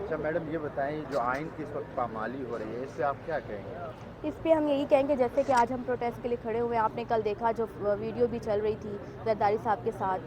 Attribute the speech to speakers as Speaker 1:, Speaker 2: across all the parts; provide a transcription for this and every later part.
Speaker 1: अच्छा मैडम ये बताएं, जो आइन की इस वक्त पामाली हो रही है, इस पे आप क्या कहेंगे?
Speaker 2: इस पे हम यही कहेंगे, जैसे कि आज हम प्रोटेस्ट के लिए खड़े हुए हैं, आपने कल देखा जो वीडियो भी चल रही थी जरदारी साहब के साथ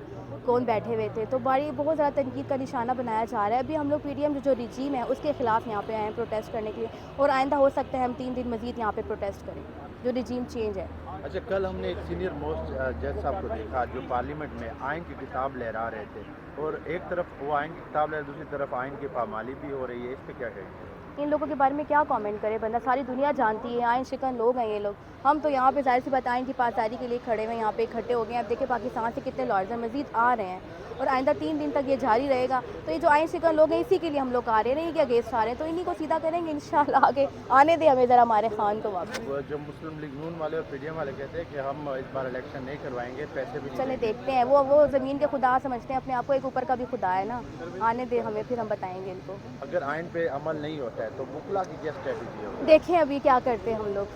Speaker 2: कौन बैठे हुए थे, तो बड़ी बहुत ज़्यादा तनकीद का निशाना बनाया जा रहा है। अभी हम लोग पीडीएम जो रिजीम है उसके ख़िलाफ़ यहाँ पे आए हैं प्रोटेस्ट करने के लिए, और आइंदा हो सकता है हम 3 दिन मज़ीद यहाँ पे प्रोटेस्ट करें, जो रिजीम चेंज है।
Speaker 1: अच्छा, कल हमने एक सीनियर मोस्ट जज साहब को देखा जो पार्लियामेंट में आइन की किताब लहरा रहे थे, और एक तरफ वो आइन की किताब लहरा, दूसरी तरफ आइन की पामाली भी हो रही है, इस पे क्या कहेंगे?
Speaker 2: इन लोगों के बारे में क्या कमेंट करे बंदा, सारी दुनिया जानती है आइन शिकन लोग हैं ये लोग। हम तो यहाँ पे जाहिर सी बात आइन की पासदारी के लिए खड़े हुए हैं, यहाँ पे इकट्ठे हो गए हैं। अब देखिए पाकिस्तान से कितने लॉयर्स हैं, मजीद आ रहे हैं, और आइंदा 3 दिन तक ये जारी रहेगा। तो ये जो आइन शिकन लोग हैं इसी के लिए हम लोग आ रहे हैं, नहीं कि अगेंस्ट आ रहे हैं, तो इन्हीं को सीधा करेंगे इंशाल्लाह। आगे आने दे हमें ज़रा हमारे खान को वापस।
Speaker 1: वो जो मुस्लिम लीग नून वाले और पीडीएम वाले कहते हैं कि हम इस बार इलेक्शन नहीं करवाएंगे, पैसे भी नहीं
Speaker 2: चले
Speaker 1: देंगे।
Speaker 2: देखते हैं, वो ज़मीन के खुदा समझते हैं अपने आप को, एक ऊपर का भी खुदा है ना। आने दे हमें, फिर हम बताएंगे इनको।
Speaker 1: अगर आइन पे अमल नहीं होता है तो बुकला की क्या स्ट्रेटजी होगी?
Speaker 2: देखें अभी क्या करते हैं हम लोग।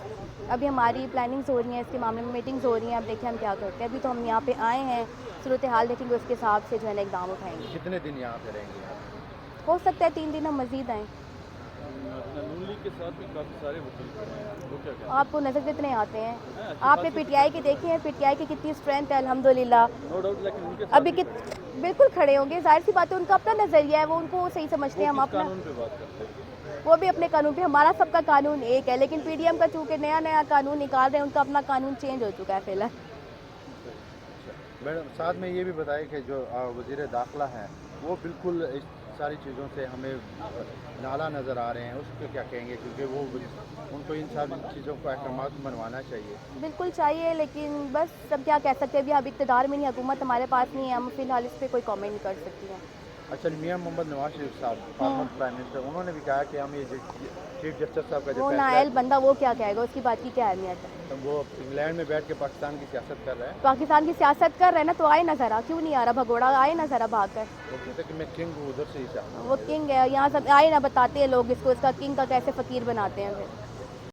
Speaker 2: अभी हमारी प्लानिंग्स हो रही हैं, इसके मामले में मीटिंग्स हो रही हैं। अब देखें हम क्या करते हैं। अभी तो हम यहाँ पे आए हैं, सूरत हाल देखेंगे, उसके हिसाब से जो है ना इकदाम उठाएंगे।
Speaker 1: कितने दिन यहाँ पे रहेंगे आप?
Speaker 2: हो सकता है 3 दिन हम मज़ीद आएँ।
Speaker 3: नून लीग के साथ भी काफ़ी सारे वकील खड़े हैं, वो क्या कहते
Speaker 2: आपको नज़र कितने आते हैं?
Speaker 3: हैं?
Speaker 2: आपने पीटीआई की देखी है, पीटीआई की कितनी स्ट्रेंथ है अल्हम्दुलिल्लाह।
Speaker 3: नो डाउट, लेकिन उनके साथ
Speaker 2: अभी
Speaker 3: भी
Speaker 2: कित बिल्कुल खड़े होंगे, ज़ाहिर सी बात है, उनका अपना नज़रिया है, वो उनको सही समझते
Speaker 3: वो
Speaker 2: हैं, हम
Speaker 3: किस
Speaker 2: अपना।
Speaker 3: कानून पे बात करते हैं?
Speaker 2: वो भी अपने कानून पे, हमारा सबका कानून एक है, लेकिन पीडीएम का चूँकि नया नया कानून निकाल रहे हैं, उनका अपना कानून चेंज हो चुका है फिलहाल।
Speaker 1: मैडम साथ में ये भी बताएं कि जो वज़ीर दाखिला हैं वो बिल्कुल इस सारी चीज़ों से हमें नाला नज़र आ रहे हैं, उस पर क्या कहेंगे? क्योंकि वो उनको इन सारी चीज़ों को अहकामात मनवाना चाहिए।
Speaker 2: बिल्कुल चाहिए, लेकिन बस सब क्या कह सकते हैं, अभी अब इक़्तिदार में नहीं, हुकूमत हमारे पास नहीं है, हम फ़िलहाल इस पे कोई कमेंट नहीं कर सकती हैं।
Speaker 1: अच्छा, मियां मोहम्मद नवाज शरीफ साहब फॉर्मर प्राइम मिनिस्टर, उन्होंने भी कहा कि हम ये चीफ जस्टिस साहब का जो
Speaker 2: वो
Speaker 1: फैसला
Speaker 2: नाअहल
Speaker 1: है,
Speaker 2: बंदा, वो क्या कहेगा, उसकी बात की क्या अहमियत है।
Speaker 1: तो वो इंग्लैंड में बैठ के पाकिस्तान की सियासत कर रहा है।
Speaker 2: पाकिस्तान की सियासत कर रहे हैं ना, तो आए ना ज़रा, क्यों नहीं आ रहा भगोड़ा, आए ना ज़रा भाग कर।
Speaker 1: वो कहते हैं कि मैं किंग हूँ, उधर से ही चाहता हूँ।
Speaker 2: वो किंग है, यहाँ सब आए ना, बताते हैं लोग इसको, इसका किंग का कैसे फ़कीर बनाते हैं फिर।